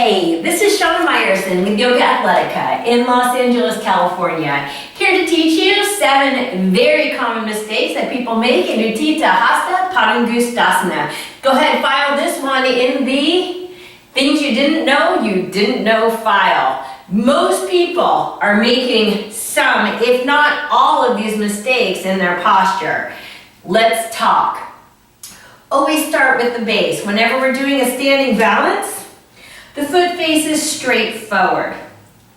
Hey, this is Shana Meyerson with YOGAthletica in Los Angeles, California. Here to teach you 7 very common mistakes that people make in Utthita Hasta Padangusthasana. Go ahead and file this one in the things you didn't know file. Most people are making some, if not all of these mistakes in their posture. Let's talk. Always start with the base. Whenever we're doing a standing balance, the foot faces straight forward.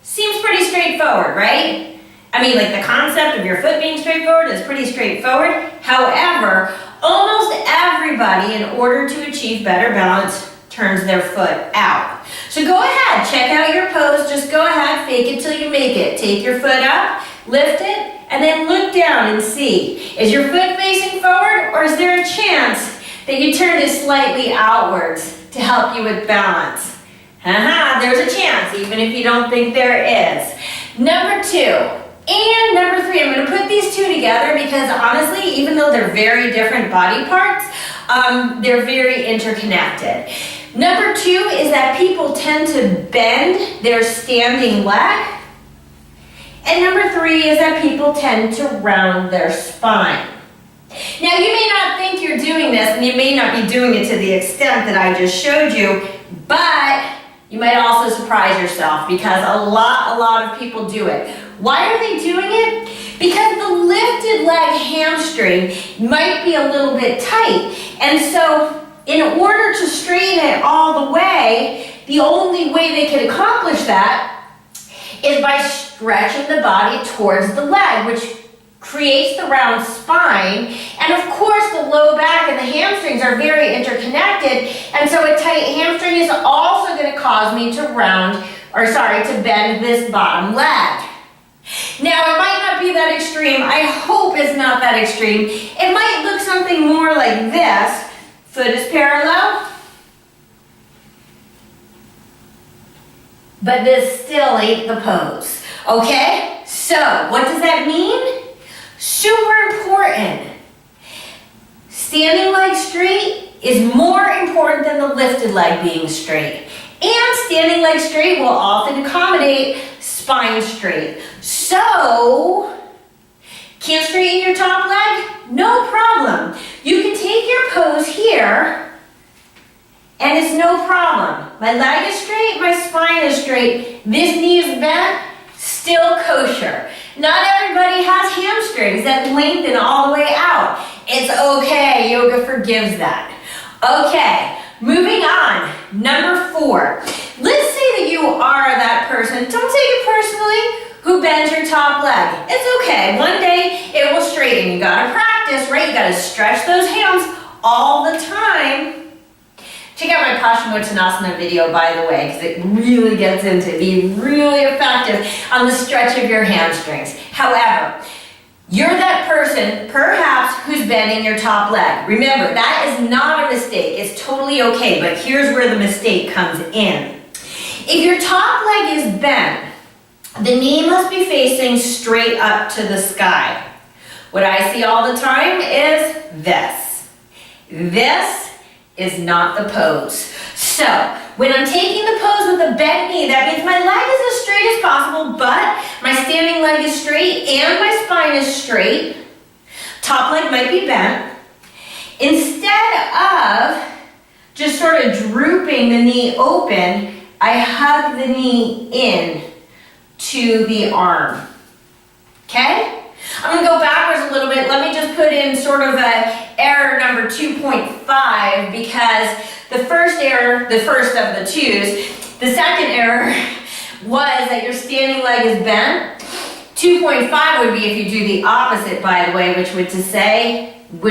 Seems pretty straightforward, right? I mean, like the concept of your foot being straightforward is pretty straightforward. However, almost everybody, in order to achieve better balance, turns their foot out. So go ahead, check out your pose. Just go ahead, fake it till you make it. Take your foot up, lift it, and then look down and see. Is your foot facing forward, or is there a chance that you turn it slightly outwards to help you with balance? There's a chance, even if you don't think there is. Number 2 and number 3, I'm going to put these two together because honestly, even though they're very different body parts, they're very interconnected. Number 2 is that people tend to bend their standing leg. And number 3 is that people tend to round their spine. Now, you may not think you're doing this, and you may not be doing it to the extent that I just showed you, but you might also surprise yourself because a lot of people do it. Why are they doing it? Because the lifted leg hamstring might be a little bit tight. And so in order to straighten it all the way, the only way they can accomplish that is by stretching the body towards the leg, which creates the round spine, and of course the low back and the hamstrings are very interconnected, and so a tight hamstring is also going to cause me to to bend this bottom leg. Now, it might not be that extreme. I hope it's not that extreme. It might look something more like this. Foot is parallel, but this still ain't the pose. Okay? So, what does that mean? Super important. Standing leg straight is more important than the lifted leg being straight. And standing leg straight will often accommodate spine straight. So, can't straighten your top leg? No problem. You can take your pose here, and it's no problem. My leg is straight, my spine is straight, this knee is bent, still kosher. Not everybody has hamstrings that lengthen all the way out. It's okay, yoga forgives that. Okay, moving on. Number 4. Let's say that you are that person, don't take it personally, who bends your top leg. It's okay, one day it will straighten. You gotta practice, right? You gotta stretch those hams all the time. Check out my Paschimottanasana video, by the way, because it really gets into being really effective on the stretch of your hamstrings. However, you're that person, perhaps, who's bending your top leg. Remember, that is not a mistake. It's totally okay, but here's where the mistake comes in. If your top leg is bent, the knee must be facing straight up to the sky. What I see all the time is this. This is not the pose. So, when I'm taking the pose with a bent knee, that means my leg is as straight as possible, but my standing leg is straight and my spine is straight. Top leg might be bent. Instead of just sort of drooping the knee open, I hug the knee in to the arm. Okay? I'm going to go backwards a little bit. Let me just put in sort of a error number 2.5 because the first error, the first of the 2s, the second error was that your standing leg is bent. 2.5 would be if you do the opposite, by the way, which would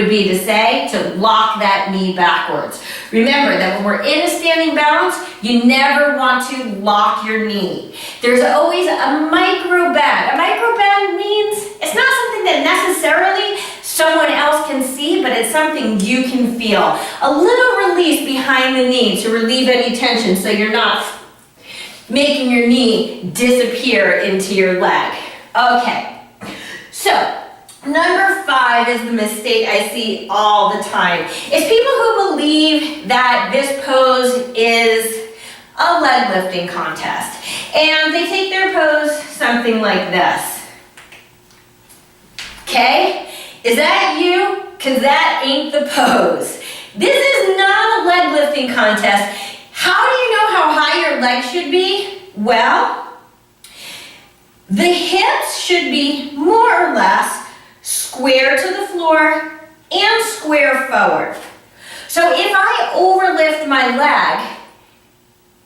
be to say to lock that knee backwards. Remember that when we're in a standing balance, you never want to lock your knee. There's always a micro bend. A micro bend means it's not something that necessarily someone else can see, but it's something you can feel. A little release behind the knee to relieve any tension so you're not making your knee disappear into your leg. Okay, so number 5 is the mistake I see all the time. It's people who believe that this pose is a leg lifting contest. And they take their pose something like this. Okay? Is that you? Because that ain't the pose. This is not a leg lifting contest. How do you know how high your legs should be? Well, the hips should be more or less square to the floor and square forward. So if I overlift my leg,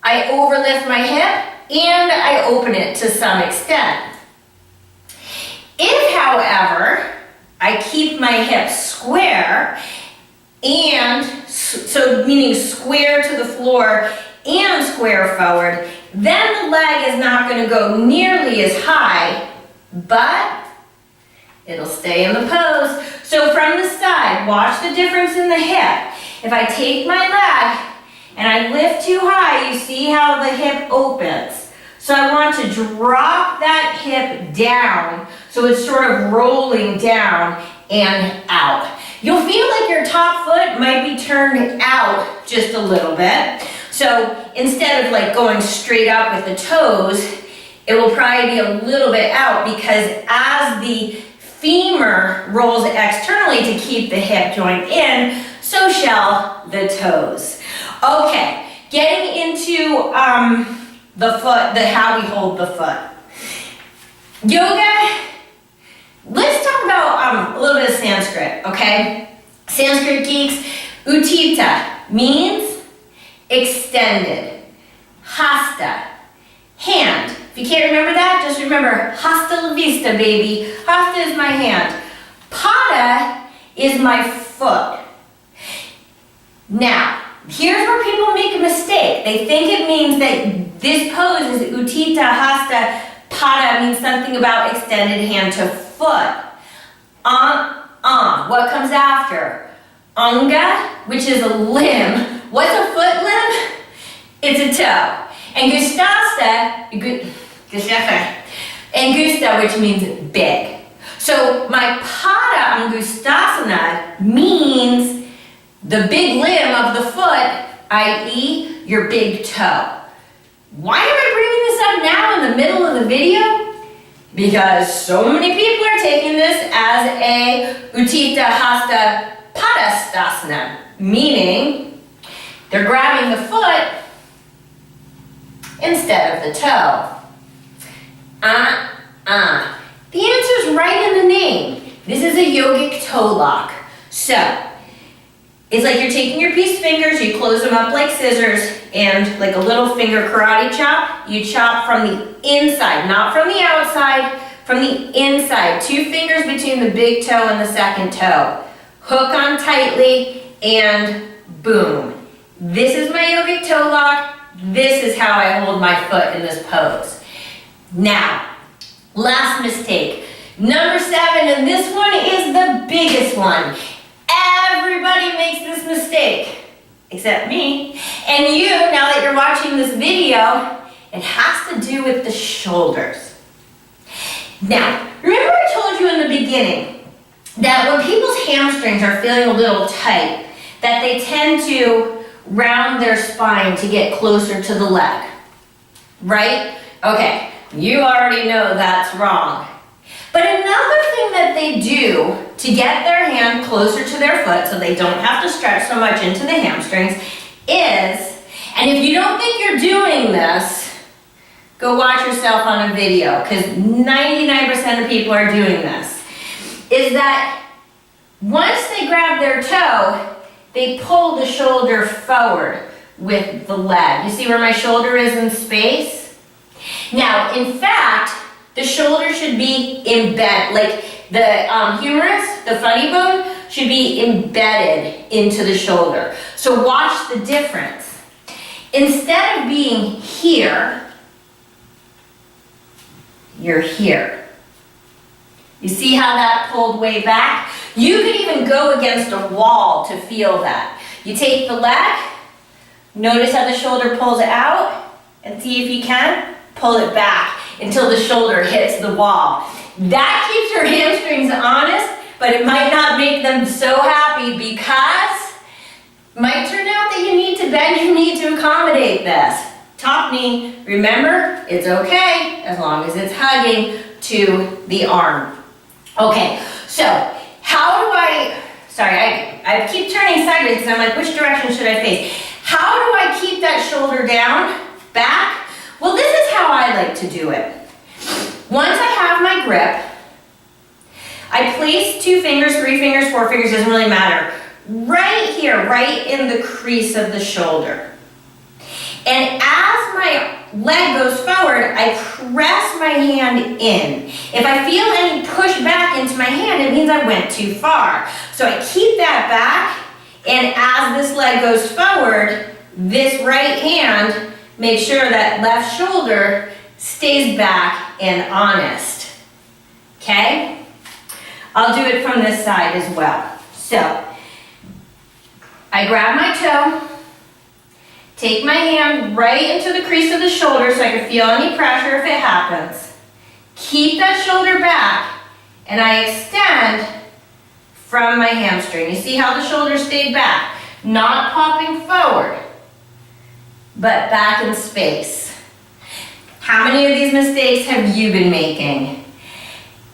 I overlift my hip and I open it to some extent. If, however, I keep my hips square and so meaning square to the floor and square forward, then the leg is not going to go nearly as high, but it'll stay in the pose. So from the side, watch the difference in the hip. If I take my leg and I lift too high, you see how the hip opens. So I want to drop that hip down so it's sort of rolling down and out. You'll feel like your top foot might be turned out just a little bit. So instead of like going straight up with the toes, it will probably be a little bit out because as the femur rolls externally to keep the hip joint in, so shall the toes. Okay, getting into the foot, how we hold the foot. Yoga, let's talk about a little bit of Sanskrit, okay? Sanskrit geeks, Utthita means extended. Hasta, hand. If you can't remember that, just remember hasta la vista, baby. Hasta is my hand. Pada is my foot. Now, here's where people make a mistake. They think it means that this pose is Utthita Hasta Pada means something about extended hand to foot. What comes after? Anga, which is a limb. What's a foot limb? It's a toe. And Angusta, which means big. So my Pada Angusthasana means the big limb of the foot, i.e. your big toe. Why am I bringing this up now in the middle of the video? Because so many people are taking this as a Utthita Hasta Padangusthasana, meaning they're grabbing the foot instead of the toe. The answer is right in the name. This is a yogic toe lock. So, it's like you're taking your piece fingers, you close them up like scissors, and like a little finger karate chop, you chop from the inside, not from the outside, from the inside. 2 fingers between the big toe and the second toe. Hook on tightly, and boom. This is my yogic toe lock. This is how I hold my foot in this pose. Now, last mistake. Number 7, and this one is the biggest one. Everybody makes this mistake, except me. And you, now that you're watching this video, it has to do with the shoulders. Now, remember I told you in the beginning that when people's hamstrings are feeling a little tight, that they tend to round their spine to get closer to the leg, right? Okay, you already know that's wrong. But another thing that they do to get their hand closer to their foot so they don't have to stretch so much into the hamstrings is, and if you don't think you're doing this, go watch yourself on a video because 99% of people are doing this, is that once they grab their toe, they pull the shoulder forward with the leg. You see where my shoulder is in space? Now, in fact, the shoulder should be embedded, like the humerus, the funny bone, should be embedded into the shoulder. So watch the difference. Instead of being here, you're here. You see how that pulled way back? You could even go against a wall to feel that. You take the leg, notice how the shoulder pulls out, and see if you can pull it back until the shoulder hits the wall. That keeps your hamstrings honest, but it might not make them so happy because it might turn out that you need to bend your knee to accommodate this. top knee. Remember, it's okay as long as it's hugging to the arm. Okay, so how do I keep turning sideways because I'm like, which direction should I face? How do I keep that shoulder down, back? Well, this is how I like to do it. Once I have my grip, I place 2 fingers, 3 fingers, 4 fingers, doesn't really matter, right here, right in the crease of the shoulder. And as my leg goes forward, I press my hand in. If I feel any push back into my hand, it means I went too far. So I keep that back, and as this leg goes forward, this right hand makes sure that left shoulder stays back and honest. Okay? I'll do it from this side as well. So, I grab my toe, take my hand right into the crease of the shoulder so I can feel any pressure if it happens. Keep that shoulder back, and I extend from my hamstring. You see how the shoulder stayed back? Not popping forward, but back in space. How many of these mistakes have you been making?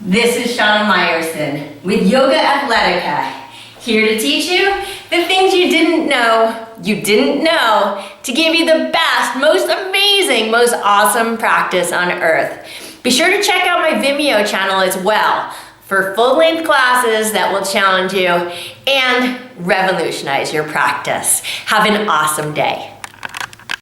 This is Shana Meyerson with YOGAthletica, here to teach you the things you didn't know to give you the best, most amazing, most awesome practice on earth. Be sure to check out my Venmo channel as well for full-length classes that will challenge you and revolutionize your practice. Have an awesome day.